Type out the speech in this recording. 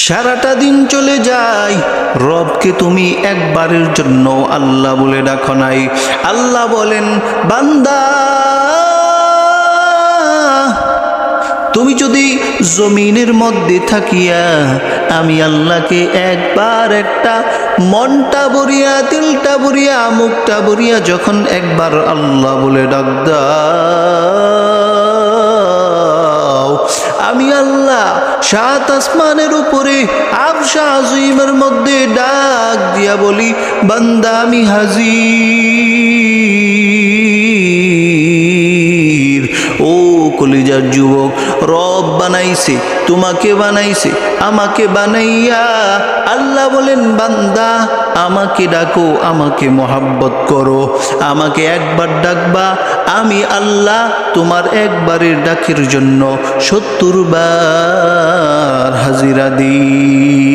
সারাটা দিন চলে যায়, রবকে তুমি একবারের জন্য আল্লাহ বলে ডাকো নাই। আল্লাহ বলেন, বান্দা তুমি যদি জমিনের মধ্যে থাকিয়া আমি আল্লাহকে একবার একটা মনটা ভরিয়া, দিলটা ভরিয়া, মুখটা ভরিয়া যখন একবার আল্লাহ বলে ডাক দাও, আমি আল্লাহ সাত আসমানের উপরে আরশ আজিমের মধ্যে ডাক দিয়া বলি, বান্দা আমি হাজির। ও কলিজার যুবক, রব বানাইছে, তোমাকে বানাইছে, আমাকে বানাইয়া আল্লাহ বলেন, বান্দা আমাকে ডাকো, আমাকে মহাব্বত করো, আমাকে একবার ডাকবা, আমি আল্লাহ তোমার একবারের ডাকের জন্য 70 বার হাজিরা দিই।